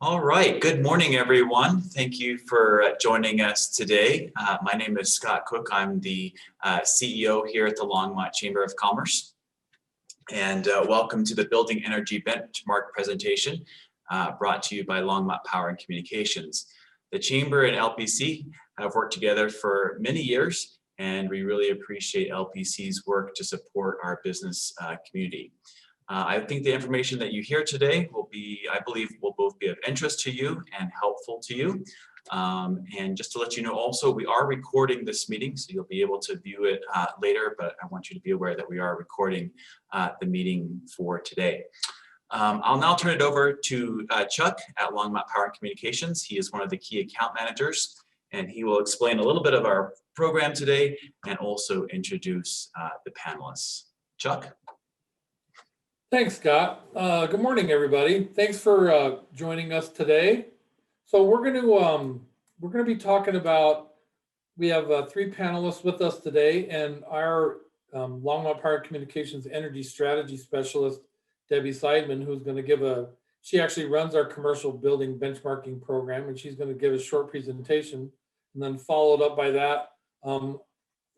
All right, good morning, everyone. Thank you for joining us today. My name is Scott Cook. I'm the CEO here at the Longmont Chamber of Commerce. And welcome to the Building Energy Benchmark presentation brought to you by Longmont Power Communications. The Chamber and LPC have worked together for many years, and we really appreciate LPC's work to support our business community. I think the information that you hear today will be, I believe, will both be of interest to you and helpful to you. And just to let you know also, we are recording this meeting, so you'll be able to view it later, but I want you to be aware that we are recording the meeting for today. I'll now turn it over to Chuck at Longmont Power Communications. He is one of the key account managers, and he will explain a little bit of our program today and also introduce the panelists. Chuck? Thanks, Scott. Good morning, everybody. Thanks for joining us today. So we're going to be talking about. We have 3 panelists with us today, and our Longmont Power Communications Energy Strategy Specialist, Debbie Seidman, who's going to give she actually runs our commercial building benchmarking program, and she's going to give a short presentation. And then followed up by that,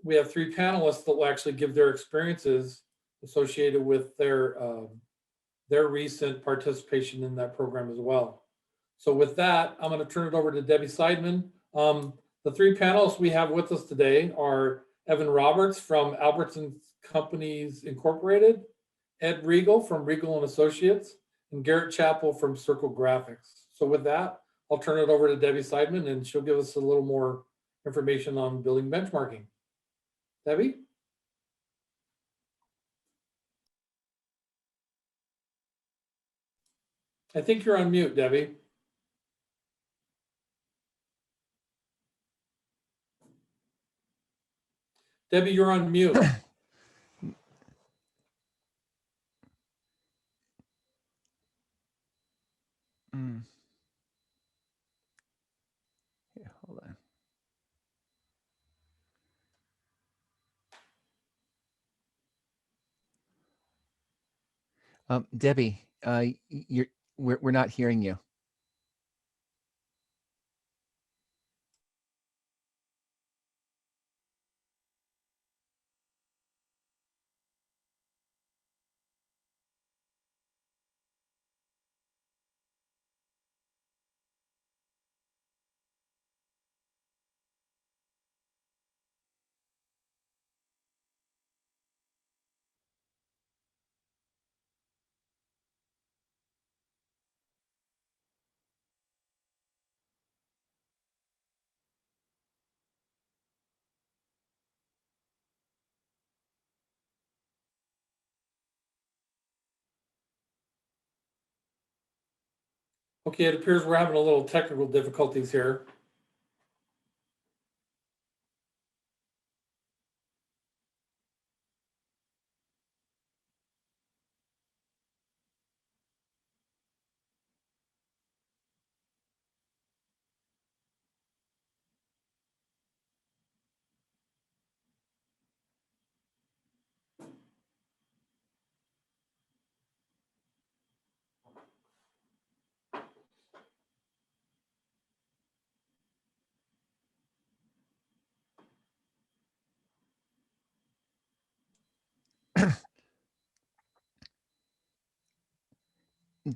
we have 3 panelists that will actually give their experiences associated with their recent participation in that program as well. So with that, I'm going to turn it over to Debbie Seidman. The 3 panelists we have with us today are Evan Roberts from Albertson Companies Incorporated, Ed Regal from Regal and Associates, and Garrett Chapel from Circle Graphics. So with that, I'll turn it over to Debbie Seidman, and she'll give us a little more information on building benchmarking. Debbie? I think you're on mute, Debbie. Debbie, you're on mute. Here, hold on. Debbie, we're not hearing you. Okay, it appears we're having a little technical difficulties here.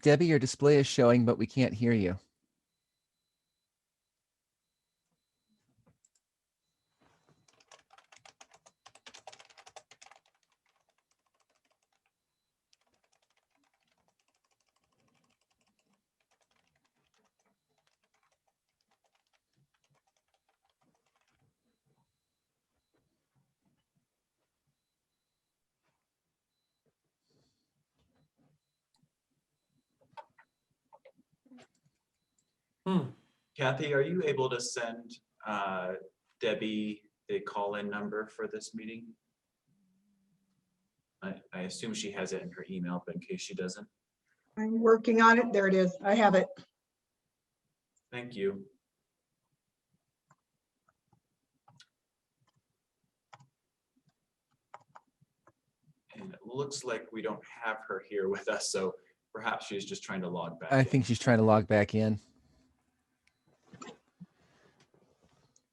Debbie, your display is showing, but we can't hear you. Kathy, are you able to send Debbie the call-in number for this meeting? I assume she has it in her email, but in case she doesn't. I'm working on it. There it is. I have it. Thank you. And it looks like we don't have her here with us, so Perhaps she's just trying to log back I in. think she's trying to log back in.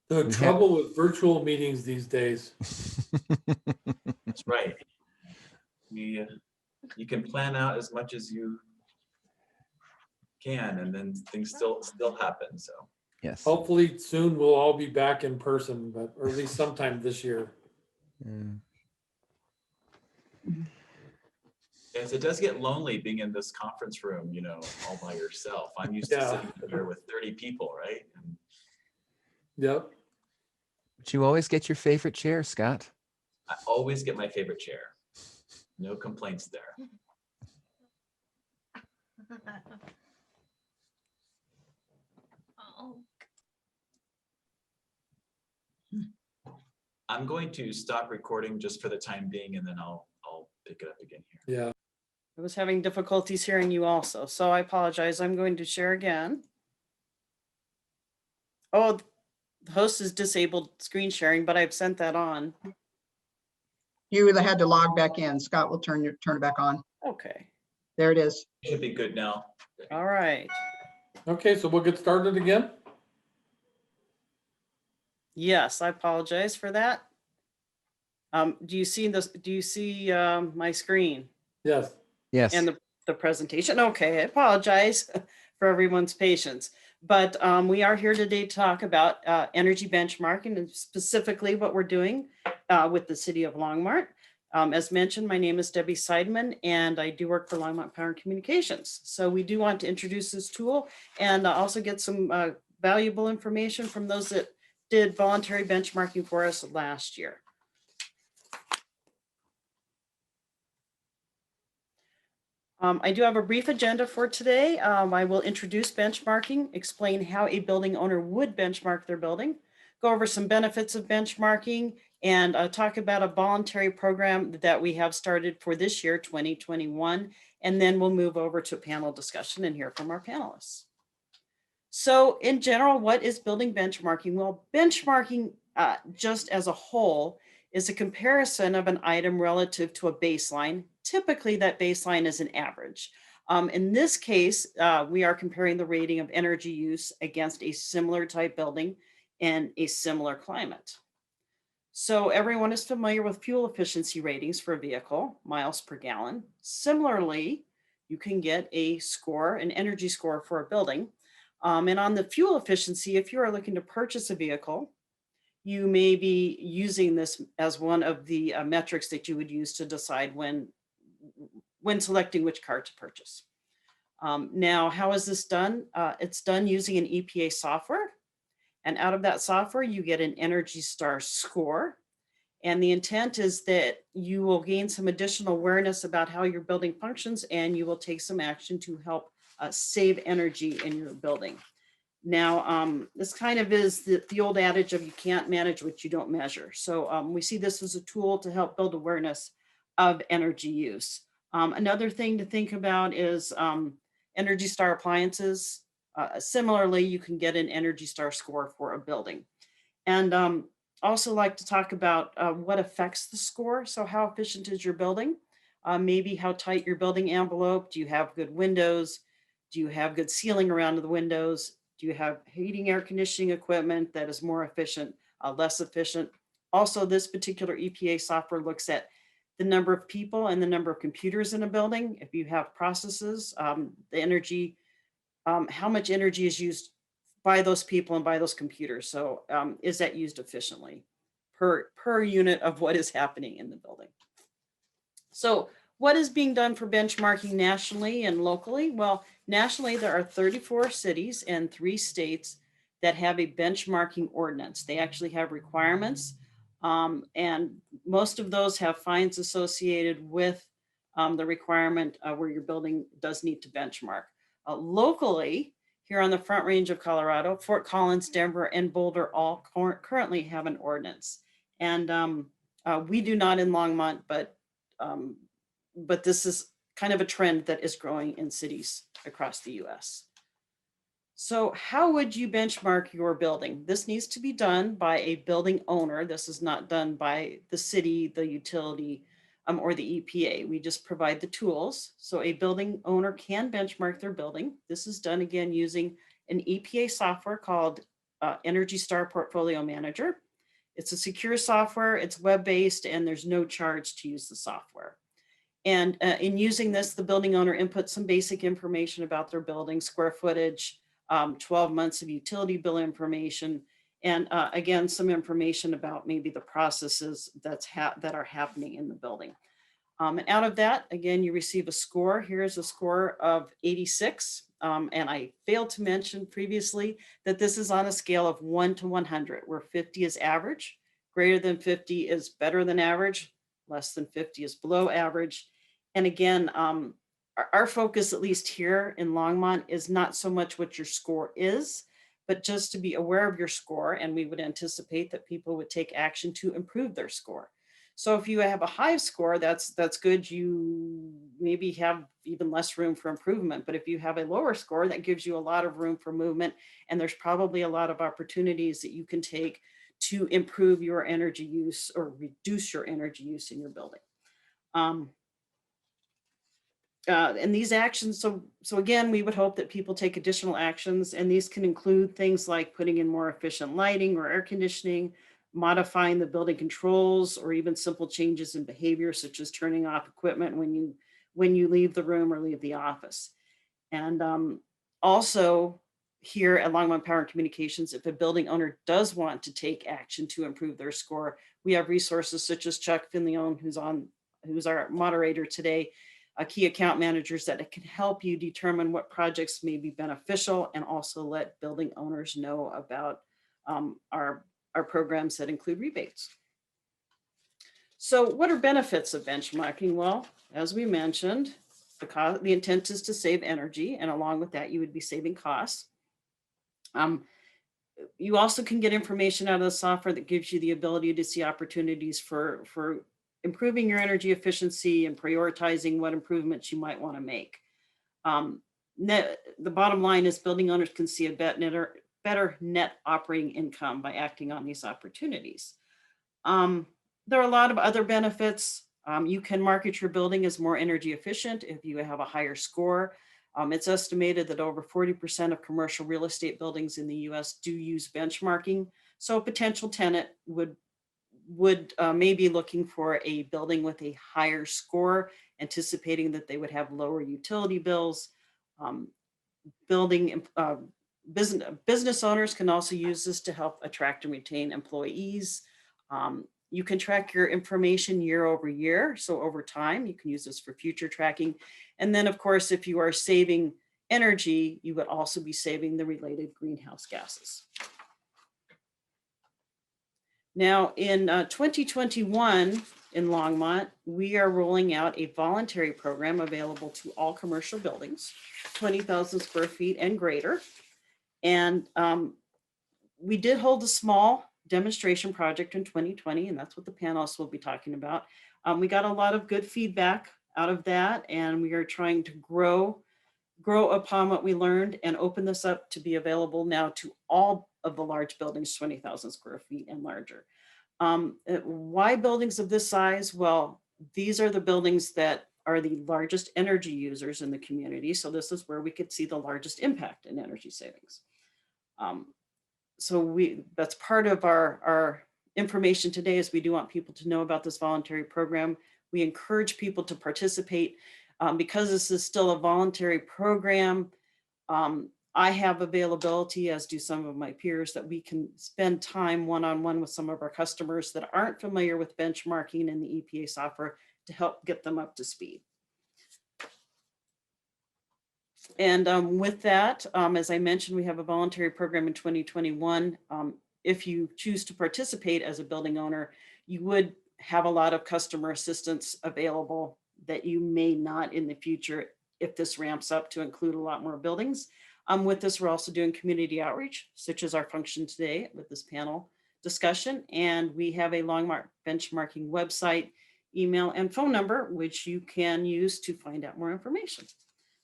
The We trouble with virtual meetings these days. That's right. You can plan out as much as you can, and then things still happen. So Yes. Hopefully soon we'll all be back in person, but or at least sometime this year. Mm. yes, it does get lonely being in this conference room, all by yourself. I'm used to Yeah. sitting here with 30 people, right? And Yep. But you always get your favorite chair, Scott. I always get my favorite chair. No complaints there. Oh. I'm going to stop recording just for the time being, and then I'll pick it up again here. Yeah. I was having difficulties hearing you also, so I apologize. I'm going to share again. Oh, the host has disabled screen sharing, but I've sent that on. You either had to log back in. Scott will turn it back on. Okay. There it is. Should be good now. All right. Okay, so we'll get started again. Yes, I apologize for that. Do you see this? Do you see my screen Yes. Yes. and the presentation? Okay, I apologize for everyone's patience. But we are here today to talk about energy benchmarking and specifically what we're doing with the city of Longmont. As mentioned, my name is Debbie Seidman and I do work for Longmont Power Communications. So we do want to introduce this tool and also get some valuable information from those that did voluntary benchmarking for us last year. I do have a brief agenda for today. I will introduce benchmarking, explain how a building owner would benchmark their building, go over some benefits of benchmarking, and talk about a voluntary program that we have started for this year, 2021. And then we'll move over to a panel discussion and hear from our panelists. So in general, what is building benchmarking? Well, benchmarking just as a whole is a comparison of an item relative to a baseline. Typically, that baseline is an average. In this case, we are comparing the rating of energy use against a similar type building in a similar climate. So everyone is familiar with fuel efficiency ratings for a vehicle, miles per gallon. Similarly, you can get a score, an energy score for a building. And on the fuel efficiency, if you are looking to purchase a vehicle, you may be using this as one of the metrics that you would use to decide when selecting which car to purchase. Now, how is this done? It's done using an EPA software. And out of that software, you get an Energy Star score. And the intent is that you will gain some additional awareness about how your building functions, and you will take some action to help save energy in your building. Now, this kind of is the old adage of you can't manage what you don't measure. So we see this as a tool to help build awareness of energy use. Another thing to think about is Energy Star appliances. Similarly, you can get an Energy Star score for a building. And also like to talk about what affects the score. So how efficient is your building? Maybe how tight your building envelope? Do you have good windows? Do you have good sealing around the windows? Do you have heating, air conditioning equipment that is more efficient, less efficient? Also, this particular EPA software looks at the number of people and the number of computers in a building. If you have processes, the energy, how much energy is used by those people and by those computers. So is that used efficiently per unit of what is happening in the building? So what is being done for benchmarking nationally and locally? Well, nationally, there are 34 cities and 3 states that have a benchmarking ordinance. They actually have requirements, and most of those have fines associated with the requirement where your building does need to benchmark. Locally, here on the Front Range of Colorado, Fort Collins, Denver, and Boulder all currently have an ordinance. And we do not in Longmont, but this is kind of a trend that is growing in cities across the US. So how would you benchmark your building? This needs to be done by a building owner. This is not done by the city, the utility, or the EPA. We just provide the tools. So a building owner can benchmark their building. This is done again using an EPA software called Energy Star Portfolio Manager. It's a secure software, it's web-based, and there's no charge to use the software. And in using this, the building owner inputs some basic information about their building, square footage, 12 months of utility bill information, and again, some information about maybe the processes that are happening in the building. And out of that, again, you receive a score. Here's a score of 86. And I failed to mention previously that this is on a scale of 1 to 100, where 50 is average, greater than 50 is better than average, less than 50 is below average. And again, our focus, at least here in Longmont, is not so much what your score is, but just to be aware of your score. And we would anticipate that people would take action to improve their score. So if you have a high score, that's good. You maybe have even less room for improvement. But if you have a lower score, that gives you a lot of room for movement. And there's probably a lot of opportunities that you can take to improve your energy use or reduce your energy use in your building. And these actions, so again, we would hope that people take additional actions, and these can include things like putting in more efficient lighting or air conditioning, modifying the building controls, or even simple changes in behavior, such as turning off equipment when you leave the room or leave the office. And also here at Longmont Power Communications, if a building owner does want to take action to improve their score, we have resources such as Chuck Finleon, who's our moderator today, key account managers that can help you determine what projects may be beneficial, and also let building owners know about our programs that include rebates. So what are benefits of benchmarking? Well, as we mentioned, the intent is to save energy, and along with that, you would be saving costs. You also can get information out of the software that gives you the ability to see opportunities for improving your energy efficiency and prioritizing what improvements you might want to make. The bottom line is building owners can see a better net operating income by acting on these opportunities. There are a lot of other benefits. You can market your building as more energy efficient if you have a higher score. It's estimated that over 40% of commercial real estate buildings in the US do use benchmarking. So a potential tenant would maybe looking for a building with a higher score, anticipating that they would have lower utility bills. Business owners can also use this to help attract and retain employees. You can track your information year over year. So over time, you can use this for future tracking. And then of course, if you are saving energy, you would also be saving the related greenhouse gases. Now in 2021 in Longmont, we are rolling out a voluntary program available to all commercial buildings, 20,000 square feet and greater. And we did hold a small demonstration project in 2020, and that's what the panelists will be talking about. We got a lot of good feedback out of that, and we are trying to grow upon what we learned and open this up to be available now to all of the large buildings, 20,000 square feet and larger. Why buildings of this size? Well, these are the buildings that are the largest energy users in the community. So this is where we could see the largest impact in energy savings. So that's part of our information today, is we do want people to know about this voluntary program. We encourage people to participate. Because this is still a voluntary program, I have availability, as do some of my peers, that we can spend time one-on-one with some of our customers that aren't familiar with benchmarking and the EPA software to help get them up to speed. And with that, as I mentioned, we have a voluntary program in 2021. If you choose to participate as a building owner, you would have a lot of customer assistance available that you may not in the future if this ramps up to include a lot more buildings. With this, we're also doing community outreach, such as our function today with this panel discussion. And we have a Longmont benchmarking website, email, and phone number, which you can use to find out more information.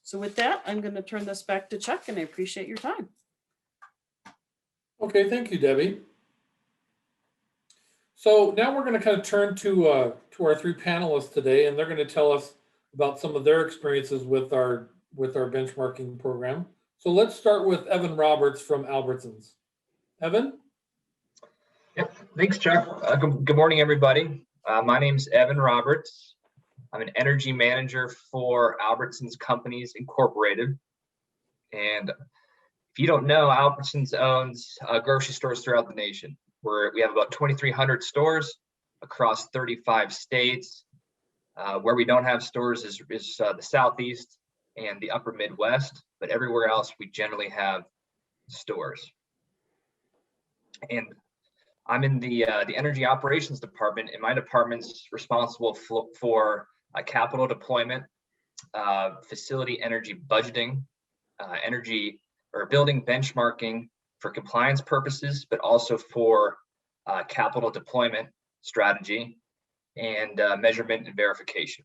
So with that, I'm going to turn this back to Chuck, and I appreciate your time. Okay, thank you, Debbie. So now we're going to kind of turn to our three panelists today, and they're going to tell us about some of their experiences with our benchmarking program. So let's start with Evan Roberts from Albertsons. Evan? Yep. Thanks, Chuck. Good morning, everybody. My name's Evan Roberts. I'm an energy manager for Albertsons Companies Incorporated. And if you don't know, Albertsons owns grocery stores throughout the nation. We have about 2,300 stores across 35 states. Where we don't have stores is the Southeast and the Upper Midwest, but everywhere else we generally have stores. And I'm in the energy operations department, and my department's responsible for capital deployment, facility energy budgeting, energy or building benchmarking for compliance purposes, but also for capital deployment strategy and measurement and verification.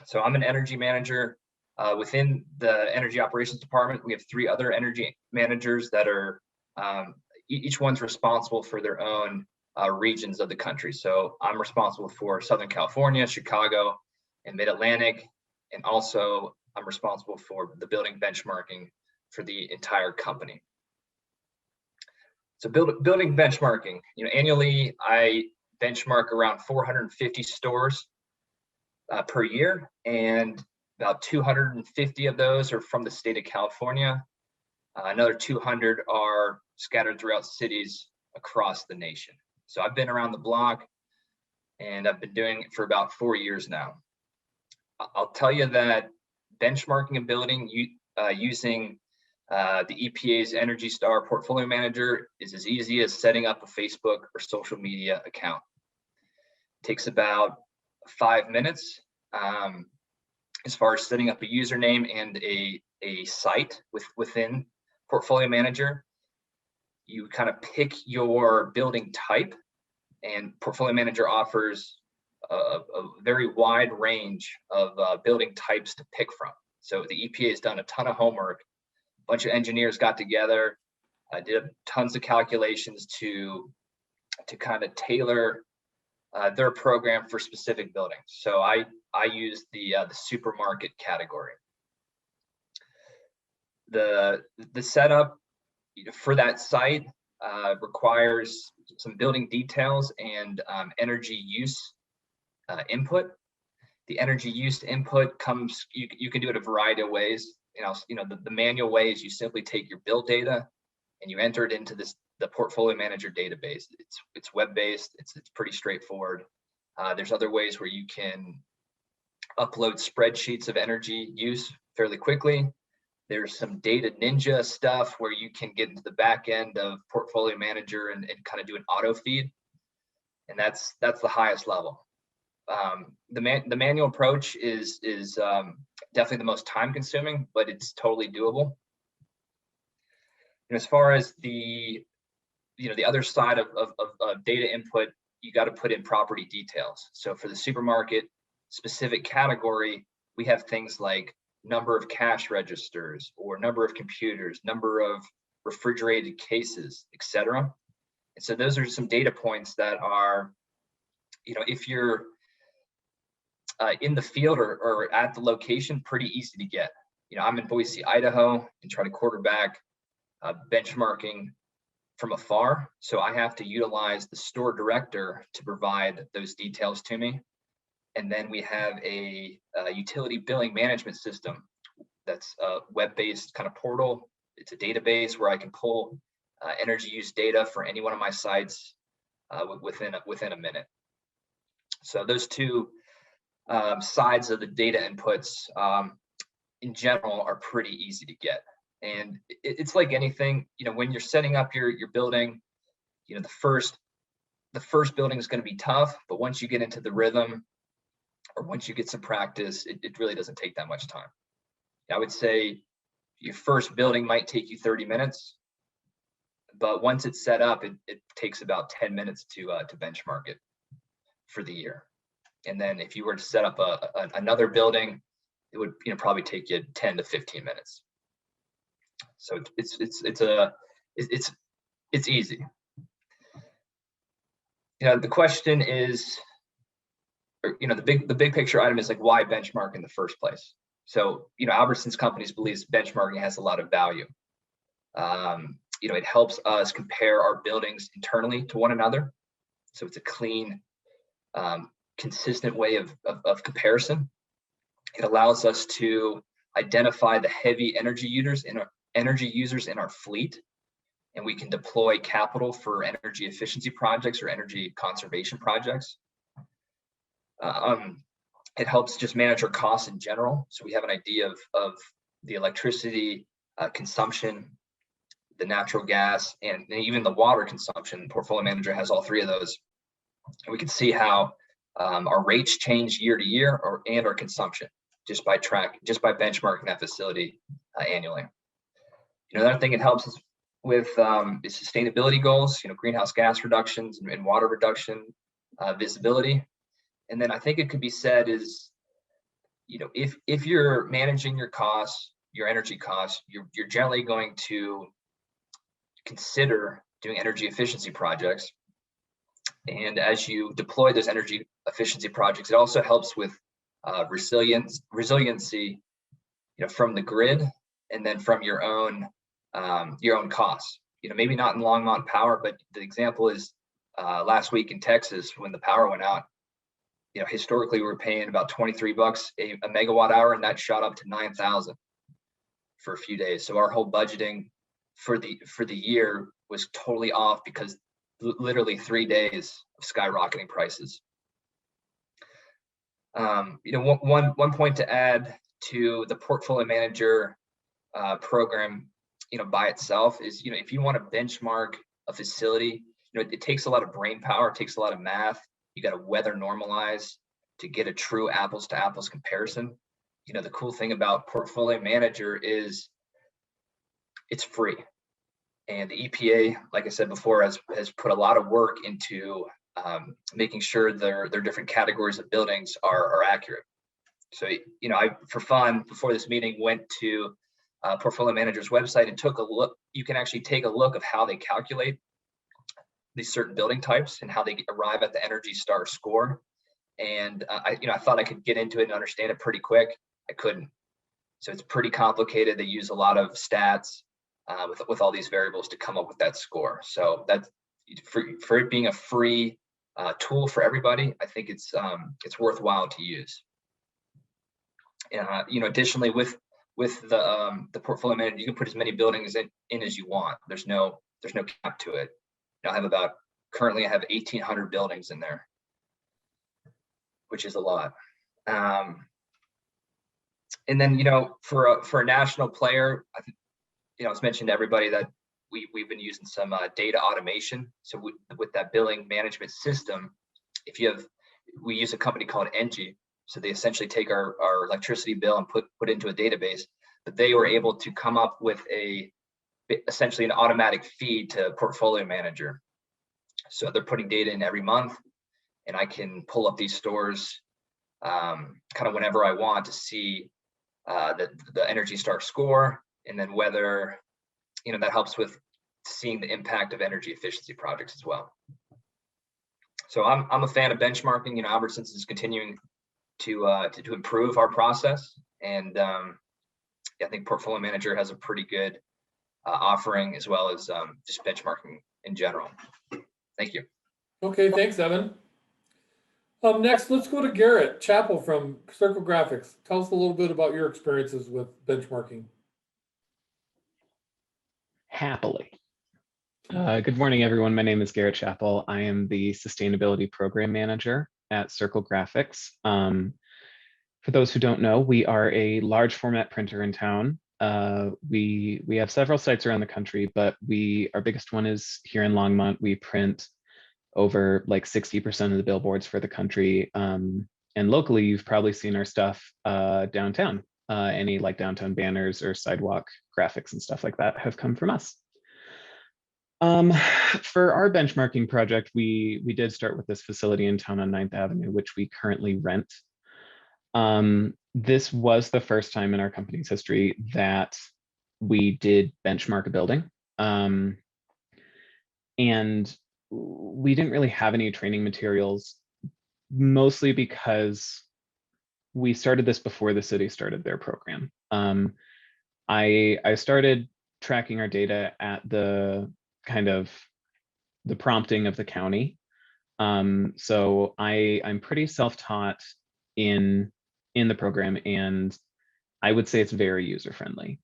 So I'm an energy manager within the energy operations department. We have 3 other energy managers that are each one's responsible for their own regions of the country. So I'm responsible for Southern California, Chicago, and Mid-Atlantic, and also I'm responsible for the building benchmarking for the entire company. So building benchmarking, annually I benchmark around 450 stores per year, and about 250 of those are from the state of California. Another 200 are scattered throughout cities across the nation. So I've been around the block, and I've been doing it for about 4 years now. I'll tell you that benchmarking and building using the EPA's Energy Star Portfolio Manager is as easy as setting up a Facebook or social media account. It takes about 5 minutes as far as setting up a username and a site within Portfolio Manager. You kind of pick your building type, and Portfolio Manager offers a very wide range of building types to pick from. So the EPA has done a ton of homework. A bunch of engineers got together, did tons of calculations to kind of tailor their program for specific buildings. So I use the supermarket category. The setup for that site requires some building details and energy use input. The energy use input comes, you can do it a variety of ways. The manual way is you simply take your build data and you enter it into the Portfolio Manager database. It's web-based, it's pretty straightforward. There's other ways where you can upload spreadsheets of energy use fairly quickly. There's some data ninja stuff where you can get into the back end of Portfolio Manager and kind of do an auto feed. And that's the highest level. The manual approach is definitely the most time consuming, but it's totally doable. And as far as the other side of data input, you got to put in property details. So for the supermarket specific category, we have things like number of cash registers or number of computers, number of refrigerated cases, etc. And so those are some data points that are, if you're in the field or at the location, pretty easy to get. I'm in Boise, Idaho, and try to quarterback benchmarking from afar. So I have to utilize the store director to provide those details to me. And then we have a utility billing management system that's a web-based kind of portal. It's a database where I can pull energy use data for any one of my sites within a minute. So those two sides of the data inputs in general are pretty easy to get. And it's like anything, when you're setting up your building, the first building is going to be tough, but once you get into the rhythm, or once you get some practice, it really doesn't take that much time. I would say your first building might take you 30 minutes, but once it's set up, it takes about 10 minutes to benchmark it for the year. And then if you were to set up another building, it would probably take you 10 to 15 minutes. So it's easy. The question is, the big picture item is like, why benchmark in the first place? So, Albertsons Companies believes benchmarking has a lot of value. It helps us compare our buildings internally to one another. So it's a clean, consistent way of comparison. It allows us to identify the heavy energy users in our fleet, and we can deploy capital for energy efficiency projects or energy conservation projects. It helps just manage our costs in general. So we have an idea of the electricity consumption, the natural gas, and even the water consumption. Portfolio manager has all three of those. And we can see how our rates change year to year and our consumption just by benchmarking that facility annually. Another thing it helps us with is sustainability goals, greenhouse gas reductions and water reduction, visibility. And then I think it could be said is, if you're managing your costs, your energy costs, you're generally going to consider doing energy efficiency projects. And as you deploy those energy efficiency projects, it also helps with resiliency, from the grid and then from your own costs. Maybe not in Longmont Power, but the example is last week in Texas when the power went out. Historically we were paying about $23 a megawatt hour, and that shot up to 9,000 for a few days. So our whole budgeting for the year was totally off because literally 3 days of skyrocketing prices. One point to add to the portfolio manager program, by itself is, if you want to benchmark a facility, it takes a lot of brain power, it takes a lot of math. You got to weather normalize to get a true apples to apples comparison. The cool thing about portfolio manager is it's free. And the EPA, like I said before, has put a lot of work into making sure their different categories of buildings are accurate. So, I, for fun, before this meeting, went to portfolio manager's website and took a look. You can actually take a look of how they calculate these certain building types and how they arrive at the Energy Star score. And I thought I could get into it and understand it pretty quick. I couldn't. So it's pretty complicated. They use a lot of stats with all these variables to come up with that score. So that's for it being a free tool for everybody. I think it's worthwhile to use. Additionally, with the portfolio manager, you can put as many buildings in as you want. There's no cap to it. Currently I have 1,800 buildings in there, which is a lot. And then, for a national player, it's mentioned to everybody that we've been using some data automation. So with that billing management system, we use a company called Engie. So they essentially take our electricity bill and put it into a database, but they were able to come up with essentially an automatic feed to portfolio manager. So they're putting data in every month, and I can pull up these stores kind of whenever I want to see the Energy Star score, and then whether that helps with seeing the impact of energy efficiency projects as well. So I'm a fan of benchmarking. Albertsons is continuing to improve our process, and I think portfolio manager has a pretty good offering, as well as just benchmarking in general. Thank you. Okay, thanks, Evan. Next, let's go to Garrett Chapel from Circle Graphics. Tell us a little bit about your experiences with benchmarking. Happily. Good morning, everyone. My name is Garrett Chapel. I am the Sustainability Program Manager at Circle Graphics. For those who don't know, we are a large format printer in town. We have several sites around the country, but our biggest one is here in Longmont. We print over like 60% of the billboards for the country. And locally, you've probably seen our stuff downtown. Any like downtown banners or sidewalk graphics and stuff like that have come from us. For our benchmarking project, we did start with this facility in town on 9th Avenue, which we currently rent. This was the first time in our company's history that we did benchmark a building. And we didn't really have any training materials, mostly because we started this before the city started their program. I started tracking our data at the kind of the prompting of the county. So I'm pretty self-taught in the program, and I would say it's very user-friendly.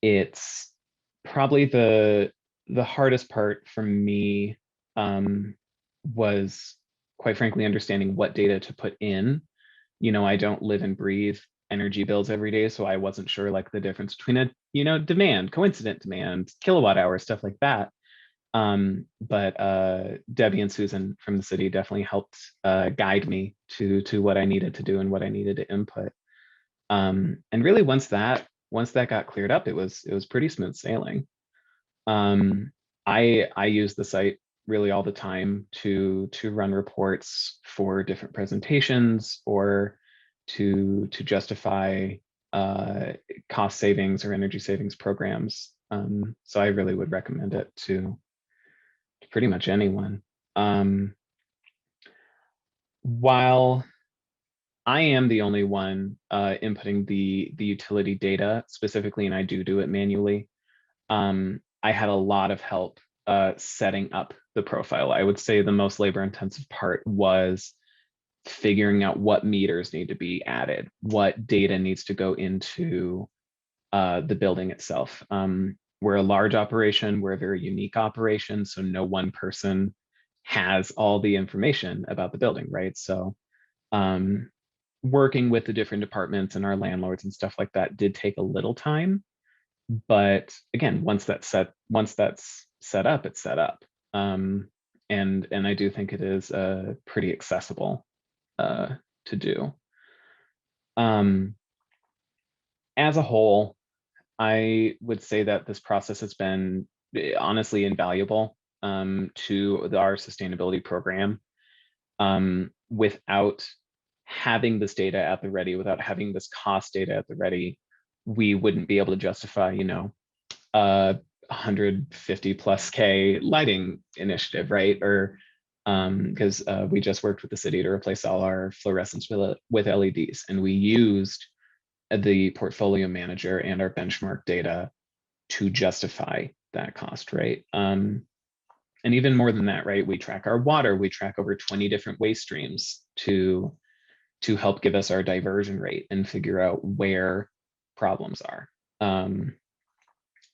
It's probably the hardest part for me was, quite frankly, understanding what data to put in. You know, I don't live and breathe energy bills every day, so I wasn't sure like the difference between a, you know, demand, coincident demand, kilowatt hour, stuff like that. But Debbie and Susan from the city definitely helped guide me to what I needed to do and what I needed to input. And really, once that got cleared up, it was pretty smooth sailing. I use the site really all the time to run reports for different presentations or to justify cost savings or energy savings programs. So I really would recommend it to pretty much anyone. While I am the only one inputting the utility data specifically, and I do it manually, I had a lot of help setting up the profile. I would say the most labor intensive part was figuring out what meters need to be added, what data needs to go into the building itself. We're a large operation, we're a very unique operation, so no one person has all the information about the building, right? So working with the different departments and our landlords and stuff like that did take a little time. But again, once that's set up, it's set up. And I do think it is pretty accessible to do. As a whole, I would say that this process has been honestly invaluable to our sustainability program. Without having this data at the ready, without having this cost data at the ready, we wouldn't be able to justify, you know, 150 plus K lighting initiative, right? Or because we just worked with the city to replace all our fluorescents with LEDs, and we used the portfolio manager and our benchmark data to justify that cost, right? And even more than that, right? We track our water, we track over 20 different waste streams to help give us our diversion rate and figure out where problems are.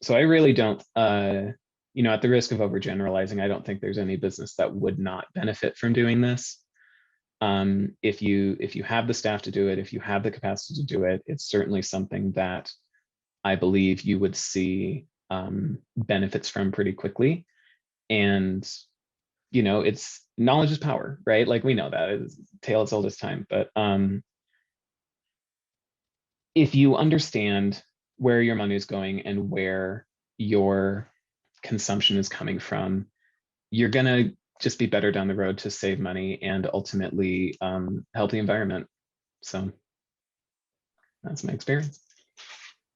So I really don't, you know, at the risk of overgeneralizing, I don't think there's any business that would not benefit from doing this. If you have the staff to do it, if you have the capacity to do it, it's certainly something that I believe you would see benefits from pretty quickly. And, you know, it's knowledge is power, right? Like we know that it's tale as old as time, but if you understand where your money is going and where your consumption is coming from, you're gonna just be better down the road to save money and ultimately help the environment. So that's my experience.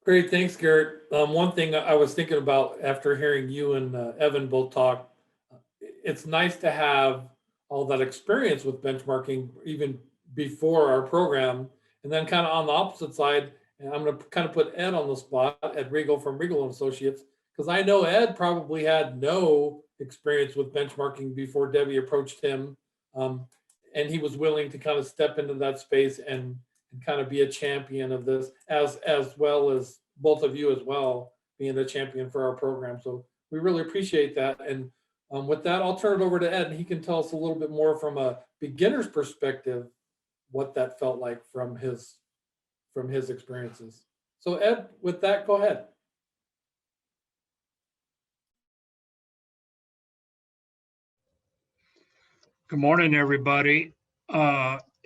Great, thanks, Garrett. One thing I was thinking about after hearing you and Evan both talk, it's nice to have all that experience with benchmarking even before our program. And then kind of on the opposite side, and I'm going to kind of put Ed on the spot at Regal from Regal and Associates, because I know Ed probably had no experience with benchmarking before Debbie approached him. And he was willing to kind of step into that space and kind of be a champion of this, as well as both of you as well, being a champion for our program. So we really appreciate that. And with that, I'll turn it over to Ed, and he can tell us a little bit more from a beginner's perspective, what that felt like from his experiences. So Ed, with that, go ahead. Good morning, everybody.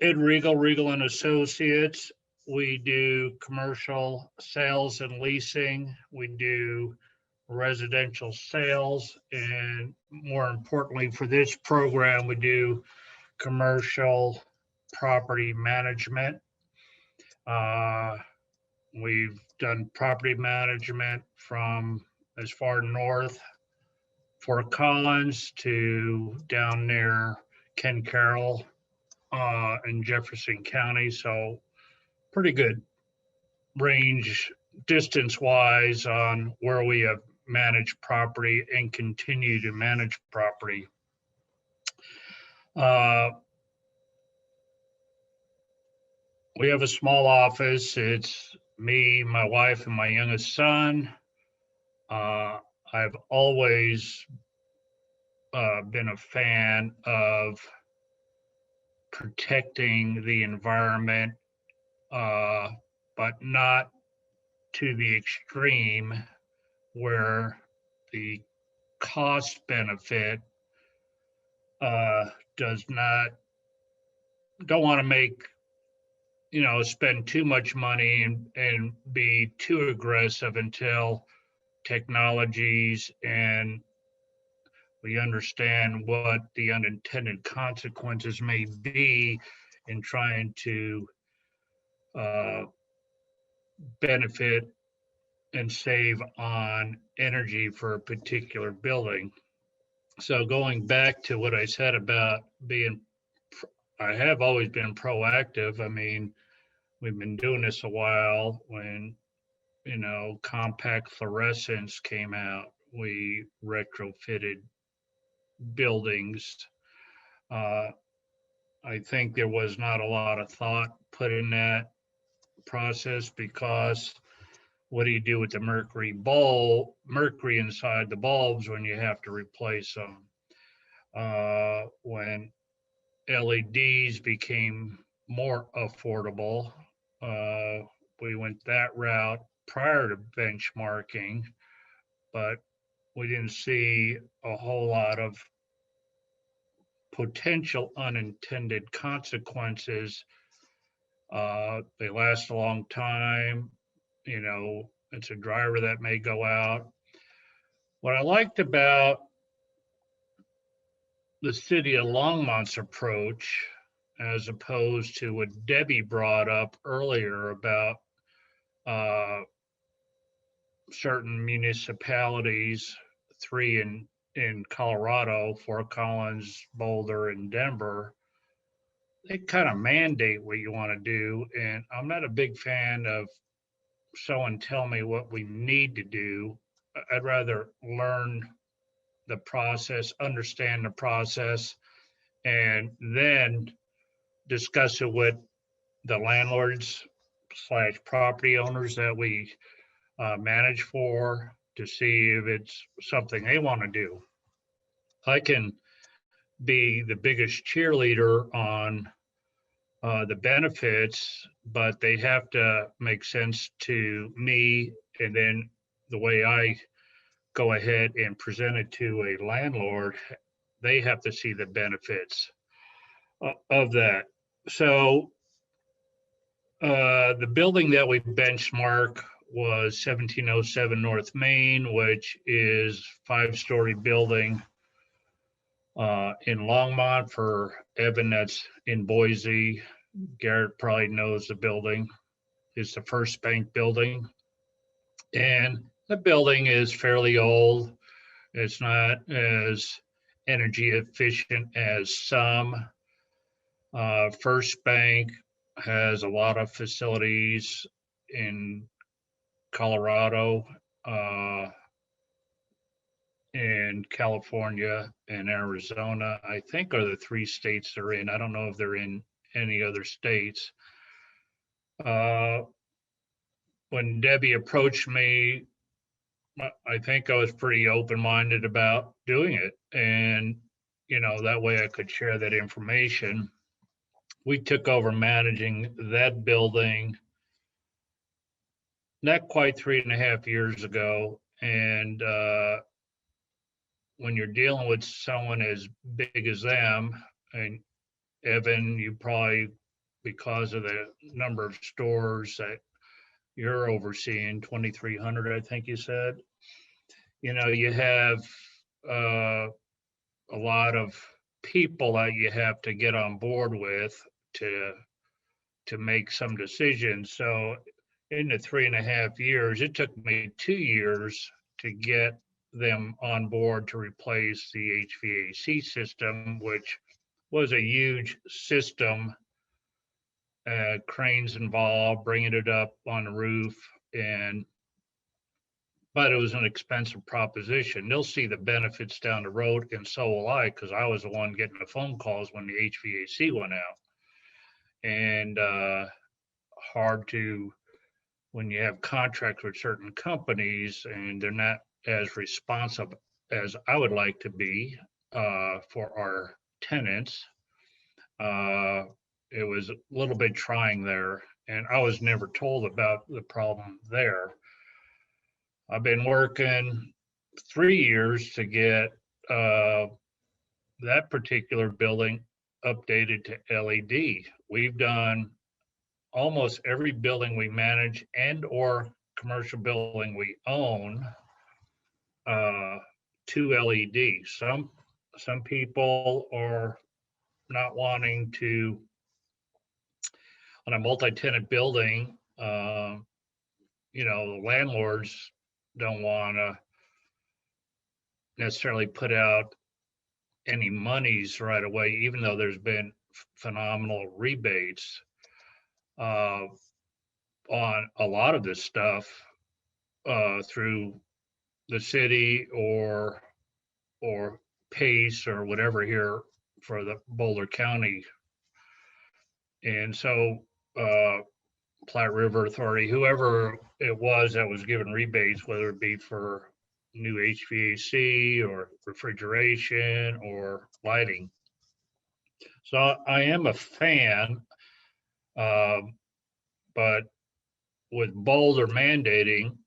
Ed Regal, Regal and Associates. We do commercial sales and leasing. We do residential sales, and more importantly for this program, we do commercial property management. We've done property management from as far north Fort Collins to down near Ken Carroll in Jefferson County. So pretty good range distance wise on where we have managed property and continue to manage property. We have a small office. It's me, my wife, and my youngest son. I've always been a fan of protecting the environment, but not to the extreme where the cost benefit don't want to make, spend too much money and be too aggressive until technologies and we understand what the unintended consequences may be in trying to benefit and save on energy for a particular building. So going back to what I said about I have always been proactive. I mean, we've been doing this a while. When, compact fluorescents came out, we retrofitted buildings. I think there was not a lot of thought put in that process because what do you do with the mercury inside the bulbs when you have to replace them? When LEDs became more affordable, we went that route prior to benchmarking, but we didn't see a whole lot of potential unintended consequences. They last a long time. It's a driver that may go out. What I liked about the city of Longmont's approach, as opposed to what Debbie brought up earlier about certain municipalities, 3 in Colorado, Fort Collins, Boulder, and Denver, they kind of mandate what you want to do. And I'm not a big fan of someone tell me what we need to do. I'd rather learn the process, understand the process, and then discuss it with the landlords / property owners that we manage for to see if it's something they want to do. I can be the biggest cheerleader on the benefits, but they have to make sense to me. And then the way I go ahead and present it to a landlord, they have to see the benefits of that. So the building that we benchmark was 1707 North Main, which is 5-story building in Longmont. For Evan, that's in Boise. Garrett probably knows the building. It's the First Bank building. And the building is fairly old. It's not as energy efficient as some. First Bank has a lot of facilities in Colorado, in California, and Arizona, I think are the 3 states they're in. I don't know if they're in any other states. When Debbie approached me, I think I was pretty open-minded about doing it. And, that way I could share that information. We took over managing that building not quite 3.5 years ago. And when you're dealing with someone as big as them, and Evan, you probably, because of the number of stores that you're overseeing, 2,300, I think you said, you have a lot of people that you have to get on board with to make some decisions. So in the 3.5 years, it took me 2 years to get them on board to replace the HVAC system, which was a huge system. Cranes involved, bringing it up on the roof, but it was an expensive proposition. They'll see the benefits down the road, and so will I, because I was the one getting the phone calls when the HVAC went out. And hard to, when you have contracts with certain companies and they're not as responsive as I would like to be for our tenants. It was a little bit trying there, and I was never told about the problem there. I've been working 3 years to get that particular building updated to LED. We've done almost every building we manage and or commercial building we own to LED. Some people are not wanting to, on a multi-tenant building, you know, the landlords don't want to necessarily put out any monies right away, even though there's been phenomenal rebates on a lot of this stuff through the city or PACE or whatever here for the Boulder County. And so Platte River Authority, whoever it was that was given rebates, whether it be for new HVAC or refrigeration or lighting. So I am a fan, but with Boulder mandating,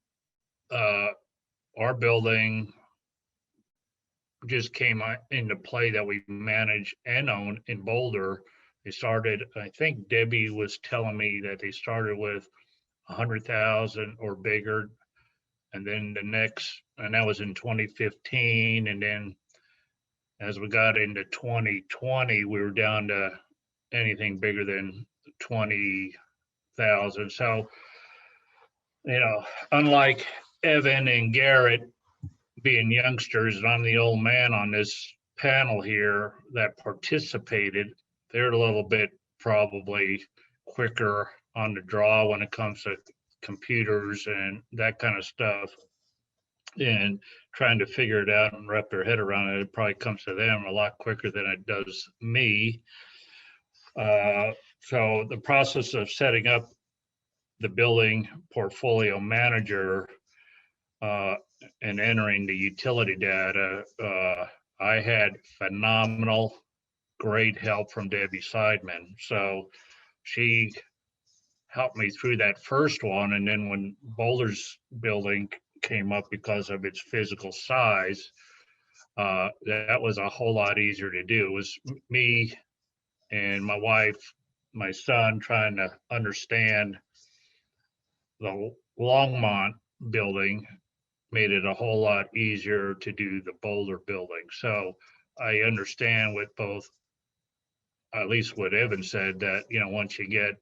our building just came into play that we manage and own in Boulder. They started, I think Debbie was telling me that they started with 100,000 or bigger. And then the next, and that was in 2015. And then as we got into 2020, we were down to anything bigger than 20,000. So, you know, unlike Evan and Garrett being youngsters, and I'm the old man on this panel here that participated, they're a little bit probably quicker on the draw when it comes to computers and that kind of stuff, and trying to figure it out and wrap their head around it. It probably comes to them a lot quicker than it does me. So the process of setting up the building portfolio manager and entering the utility data, I had phenomenal, great help from Debbie Seidman. So she helped me through that first one. And then when Boulder's building came up because of its physical size, that was a whole lot easier to do. It was me and my wife, my son, trying to understand the Longmont building made it a whole lot easier to do the Boulder building. So I understand with both, at least what Evan said, that, you know, once you get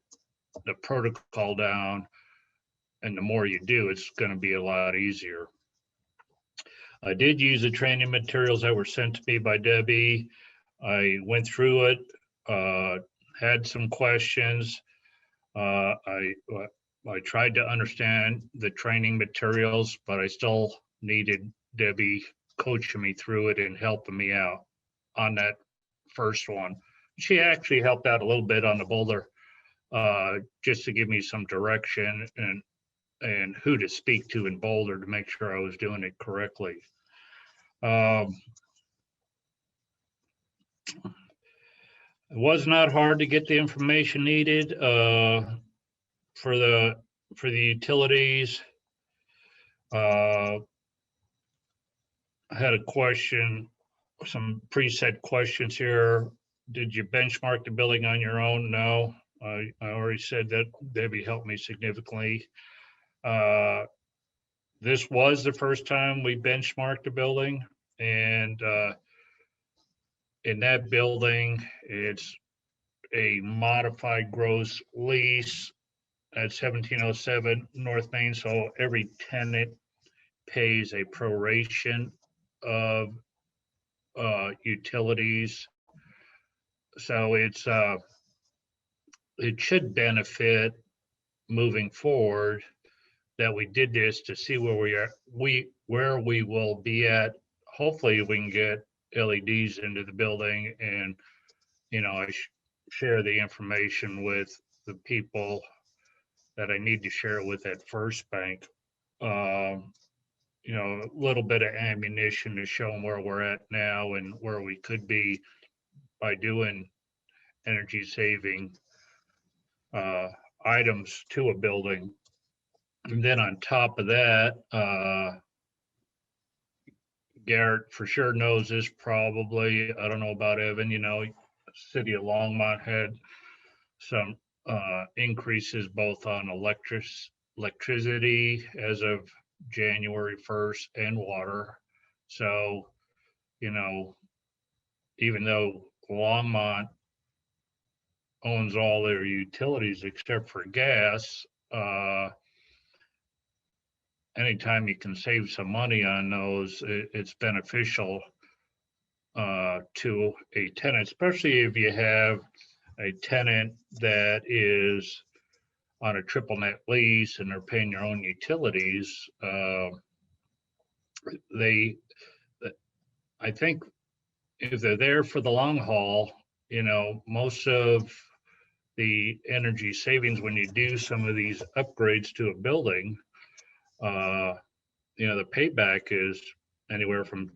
the protocol down and the more you do, it's going to be a lot easier. I did use the training materials that were sent to me by Debbie. I went through it, had some questions. I tried to understand the training materials, but I still needed Debbie coaching me through it and helping me out on that first one. She actually helped out a little bit on the Boulder, just to give me some direction and who to speak to in Boulder to make sure I was doing it correctly. It was not hard to get the information needed for the utilities. I had a question, some preset questions here. Did you benchmark the building on your own? No, I already said that. Debbie helped me significantly. This was the first time we benchmarked the building, and in that building, it's a modified gross lease at 1707 North Main. So every tenant pays a proration of utilities. So it should benefit moving forward that we did this to see where we are, where we will be at. Hopefully we can get LEDs into the building, and I share the information with the people that I need to share it with at First Bank. A little bit of ammunition to show them where we're at now and where we could be by doing energy saving items to a building. And then on top of that, Garrett for sure knows this probably. I don't know about Evan, city of Longmont had some increases both on electricity as of January 1st and water. So, even though Longmont owns all their utilities except for gas, anytime you can save some money on those, it's beneficial to a tenant, especially if you have a tenant that is on a triple net lease and they're paying their own utilities. I think if they're there for the long haul, most of the energy savings when you do some of these upgrades to a building, the payback is anywhere from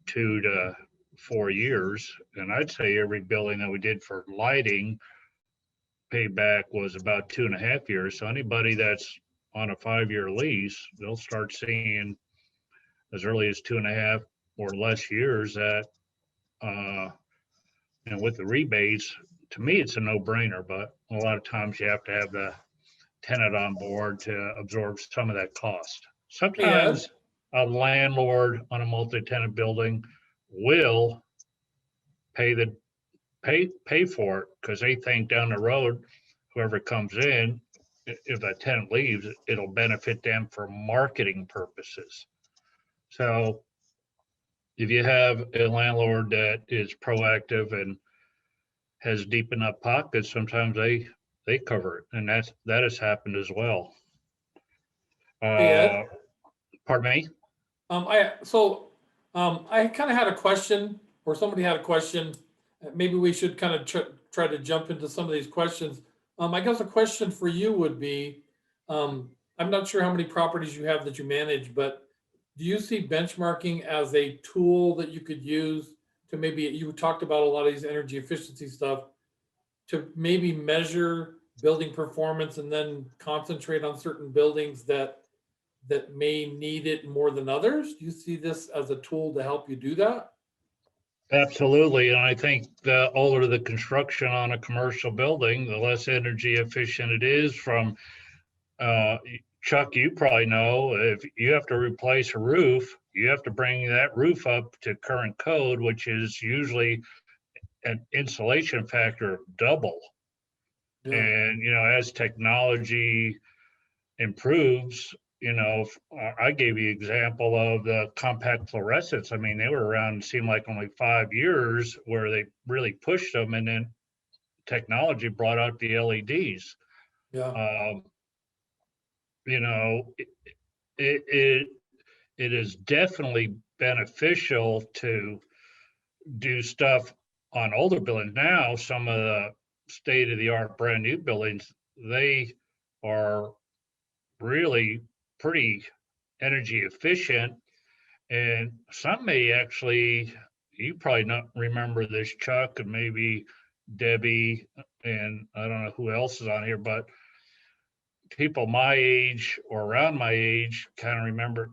2 to 4 years. And I'd say every building that we did for lighting, payback was about 2.5 years. So anybody that's on a 5-year lease, they'll start seeing as early as 2.5 or less years that, with the rebates. To me, it's a no-brainer, but a lot of times you have to have the tenant on board to absorb some of that cost. Sometimes a landlord on a multi-tenant building will pay for it because they think down the road, whoever comes in, if that tenant leaves, it'll benefit them for marketing purposes. So if you have a landlord that is proactive and has deep enough pockets, sometimes they cover it, and that has happened as well. Ed? Pardon me? I kind of had a question, or somebody had a question. Maybe we should kind of try to jump into some of these questions. I guess a question for you would be, I'm not sure how many properties you have that you manage, but do you see benchmarking as a tool that you could use to maybe, you talked about a lot of these energy efficiency stuff, to maybe measure building performance and then concentrate on certain buildings that may need it more than others? Do you see this as a tool to help you do that? Absolutely. And I think the older the construction on a commercial building, the less energy efficient it is. From Chuck, you probably know, if you have to replace a roof, you have to bring that roof up to current code, which is usually an insulation factor of double. Yeah. And, as technology improves, I gave you example of the compact fluorescents. I mean, they were around, seemed like only 5 years where they really pushed them, and then technology brought out the LEDs. Yeah. It is definitely beneficial to do stuff on older buildings. Now, some of the state-of-the-art brand new buildings, they are really pretty energy efficient, and some may actually, you probably not remember this, Chuck, and maybe Debbie, and I don't know who else is on here, but people my age or around my age kind of remember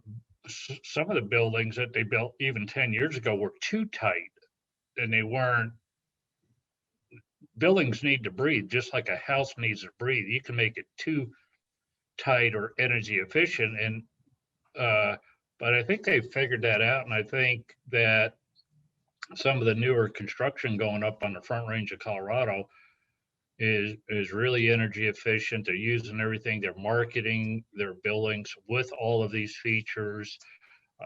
some of the buildings that they built even 10 years ago were too tight, and they weren't. Buildings need to breathe just like a house needs to breathe. You can make it too tight or energy efficient, and but I think they figured that out, and I think that some of the newer construction going up on the Front Range of Colorado is really energy efficient. They're using everything. They're marketing their buildings with all of these features,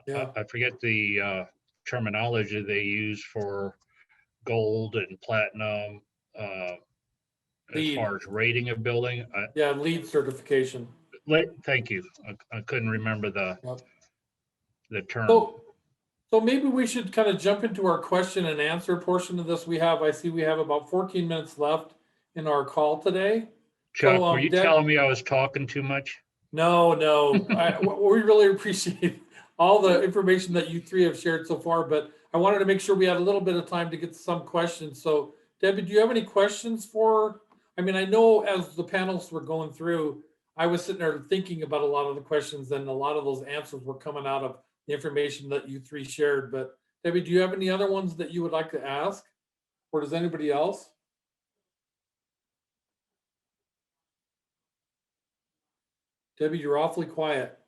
Yeah. I forget the terminology they use for gold and platinum as LEED. far as rating a building. Yeah, LEED certification. Thank you. I couldn't remember Yep. the term. So maybe we should kind of jump into our question and answer portion of this. I see we have about 14 minutes left in our call today. Chuck, So, were you Deb- telling me I was talking too much? No. We really appreciate all the information that you three have shared so far, but I wanted to make sure we had a little bit of time to get some questions. So Debbie, do you have any questions I know as the panelists were going through, I was sitting there thinking about a lot of the questions, and a lot of those answers were coming out of the information that you three shared. But Debbie, do you have any other ones that you would like to ask? Or does anybody else? Debbie, you're awfully quiet.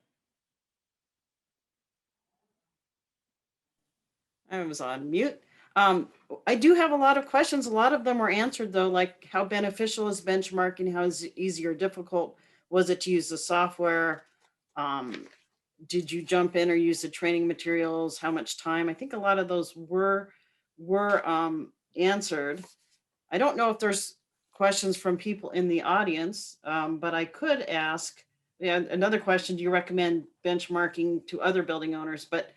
I was on mute. I do have a lot of questions. A lot of them were answered though, like how beneficial is benchmarking? How is it easy or difficult was it to use the software? Did you jump in or use the training materials? How much time? I think a lot of those were answered. I don't know if there's questions from people in the audience, but I could ask another question. Do you recommend benchmarking to other building owners? But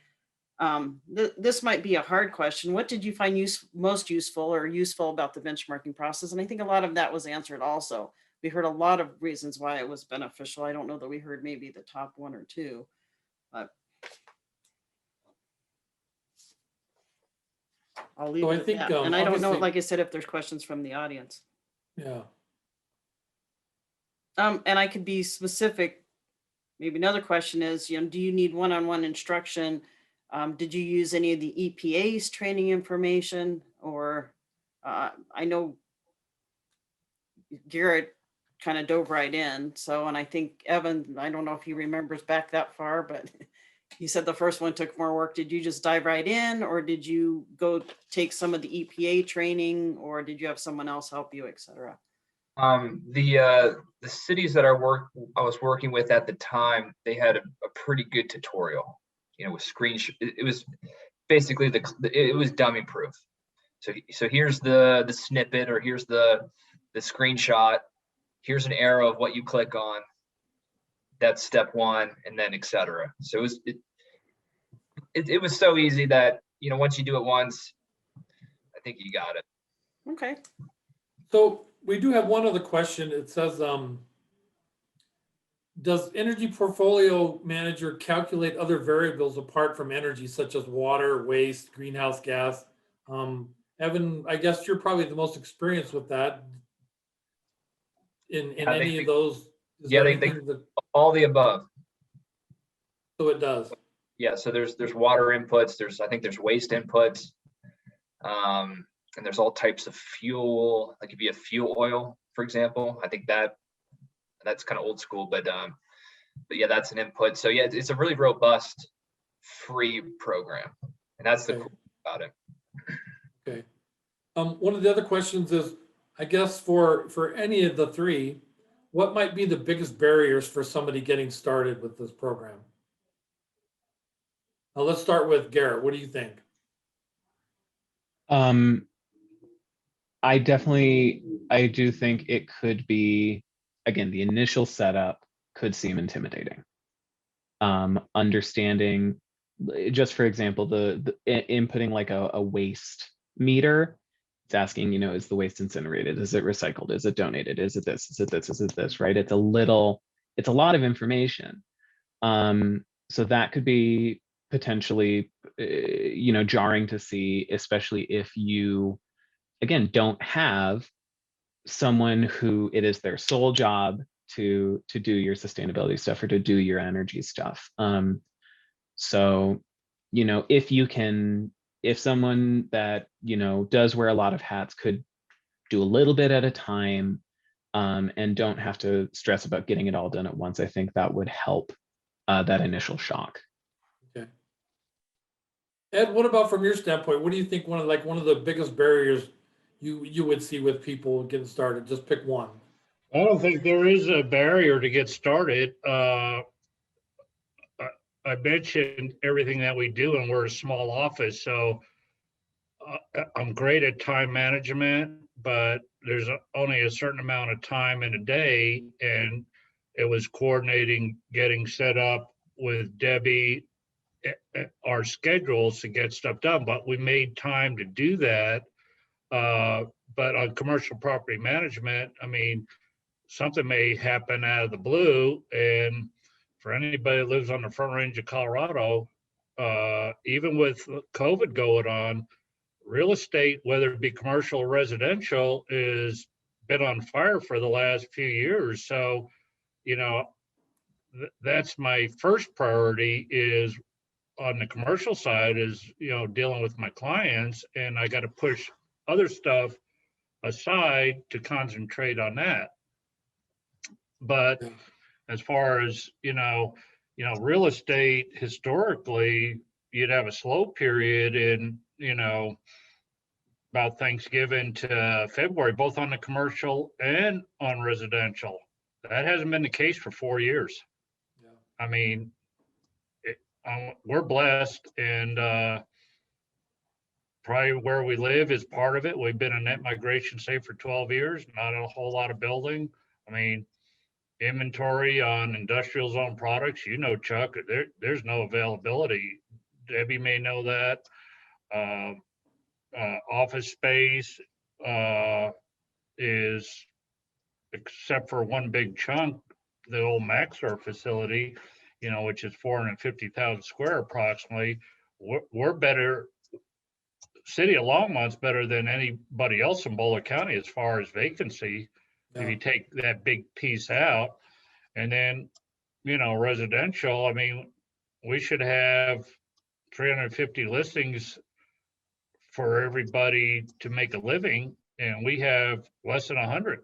this might be a hard question. What did you find most useful about the benchmarking process? And I think a lot of that was answered also. We heard a lot of reasons why it was beneficial. I don't know that we heard maybe the top one or two, but I'll leave it at that. And I don't know, like I said, if there's questions from the audience. Yeah. And I could be specific. Maybe another question is, do you need one-on-one instruction? Did you use any of the EPA's training information? Or I know Garrett kind of dove right in. So, and I think Evan, I don't know if he remembers back that far, but he said the first one took more work. Did you just dive right in, or did you go take some of the EPA training, or did you have someone else help you, et cetera? The cities that I was working with at the time, they had a pretty good tutorial, with it was basically it was dummy proof. So here's the snippet, or here's the screenshot. Here's an arrow of what you click on. That's step one, and then et cetera. So it was so easy that, once you do it once, I think you got it. Okay. So we do have one other question. It says, does Energy Portfolio Manager calculate other variables apart from energy, such as water, waste, greenhouse gas? Evan, I guess you're probably the most experienced with that. In any of those? Yeah, all the above. So it does. Yeah, so there's water inputs, I think there's waste inputs, and there's all types of fuel, like if you have fuel oil, for example. I think that's kind of old school, but yeah, that's an input. So yeah, it's a really robust, free program, and that's the cool thing about it. Okay. One of the other questions is, I guess for any of the three, what might be the biggest barriers for somebody getting started with this program? Now let's start with Garrett. What do you think? I do think it could be, again, the initial setup could seem intimidating. Understanding, just for example, the inputting like a waste meter. It's asking, is the waste incinerated? Is it recycled? Is it donated? Is it this? Is it this? Is it this? Right? It's a lot of information. So that could be potentially, jarring to see, especially if you, again, don't have someone who it is their sole job to do your sustainability stuff or to do your energy stuff. So, if someone that, does wear a lot of hats could do a little bit at a time, and don't have to stress about getting it all done at once, I think that would help that initial shock. Okay. Ed, what about from your standpoint? What do you think one of the biggest barriers you would see with people getting started? Just pick one. I don't think there is a barrier to get started. I mentioned everything that we do, and we're a small office, so I'm great at time management, but there's only a certain amount of time in a day, and it was coordinating, getting set up with Debbie, our schedules to get stuff done, but we made time to do that. But on commercial property management, I mean, something may happen out of the blue, and for anybody that lives on the Front Range of Colorado, even with COVID going on, real estate, whether it be commercial or residential, is been on fire for the last few years. So, you know, that's my first priority is on the commercial side is, you know, dealing with my clients, and I got to push other stuff aside to concentrate on that. But as far as, real estate, historically, you'd have a slow period in, about Thanksgiving to February, both on the commercial and on residential. That hasn't been the case for 4 years. Yeah. I mean, we're blessed, and probably where we live is part of it. We've been a net migration state for 12 years, not a whole lot of building. I mean, inventory on industrial zone products, Chuck, there's no availability. Debbie may know that. Office space is, except for one big chunk, the old Maxar facility, which is 450,000 square approximately. We're better. City of Longmont's better than anybody else in Boulder County as far as vacancy. If you take that big piece out, and then, residential, I mean, we should have 350 listings for everybody to make a living, and we have less than 100.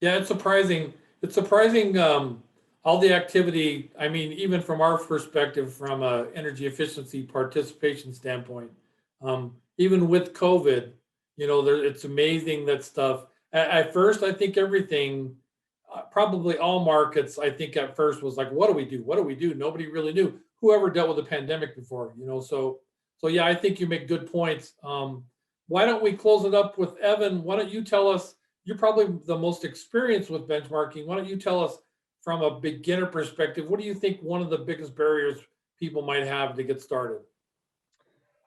Yeah, it's surprising. It's surprising all the activity. I mean, even from our perspective, from a energy efficiency participation standpoint, even with COVID, it's amazing that stuff. At first, I think everything, probably all markets, I think at first was like, what do we do? What do we do? Nobody really knew. Whoever dealt with a pandemic before, So yeah, I think you make good points. Why don't we close it up with Evan? Why don't you tell us, you're probably the most experienced with benchmarking. Why don't you tell us from a beginner perspective, what do you think one of the biggest barriers people might have to get started?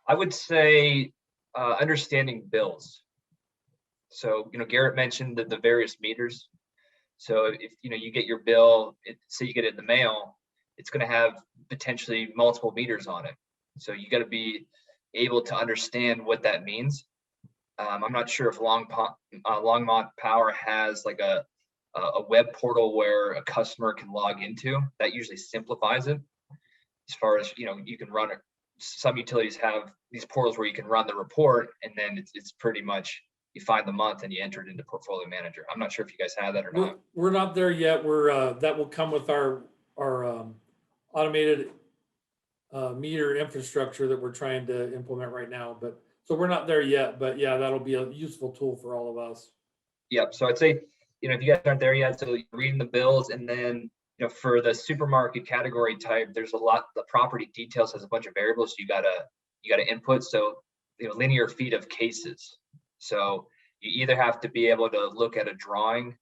I would say understanding bills. So, Garrett mentioned the various meters. So if, you get your bill, say you get it in the mail, it's going to have potentially multiple meters on it. So you got to be able to understand what that means. I'm not sure if Longmont Power has like a web portal where a customer can log into. That usually simplifies it. As far as, you can run it. Some utilities have these portals where you can run the report, and then it's pretty much you find the month and you enter it into Portfolio Manager. I'm not sure if you guys have that or not. We're not there yet. That will come with our automated meter infrastructure that we're trying to implement right now. But so we're not there yet. But yeah, that'll be a useful tool for all of us. Yep. So I'd say, if you guys aren't there yet, so you're reading the bills, and then for the supermarket category type, there's a lot. The property details has a bunch of variables you gotta input. So linear feet of cases. So you either have to be able to look at a drawing.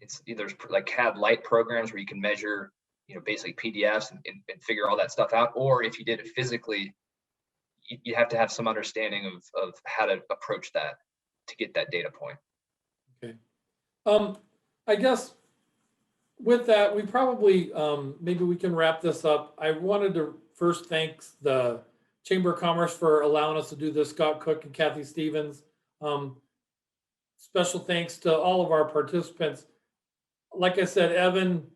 It's either like CAD light programs where you can measure, basically PDFs and figure all that stuff out. Or if you did it physically, you have to have some understanding of how to approach that to get that data point. Okay. I guess with that, we probably, maybe we can wrap this up. I wanted to first thank the Chamber of Commerce for allowing us to do this, Scott Cook and Kathy Stevens. Special thanks to all of our participants. Like I said, Evan,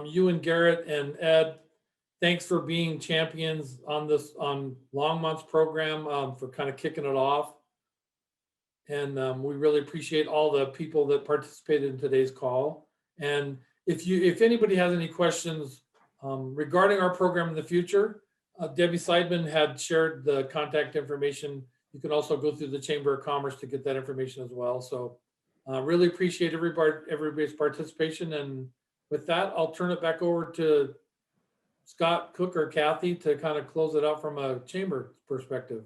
you and Garrett and Ed, thanks for being champions on Longmont's program, for kind of kicking it off. And we really appreciate all the people that participated in today's call. And if anybody has any questions regarding our program in the future, Debbie Seidman had shared the contact information. You can also go through the Chamber of Commerce to get that information as well. So really appreciate everybody's participation. And with that, I'll turn it back over to Scott, Cook, or Kathy to kind of close it out from a chamber perspective.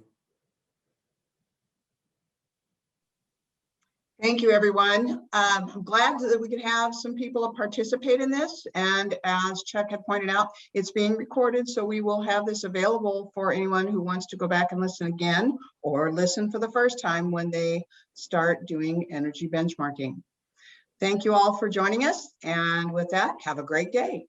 Thank you, everyone. I'm glad that we could have some people participate in this. And as Chuck had pointed out, it's being recorded, so we will have this available for anyone who wants to go back and listen again or listen for the first time when they start doing energy benchmarking. Thank you all for joining us. And with that, have a great day.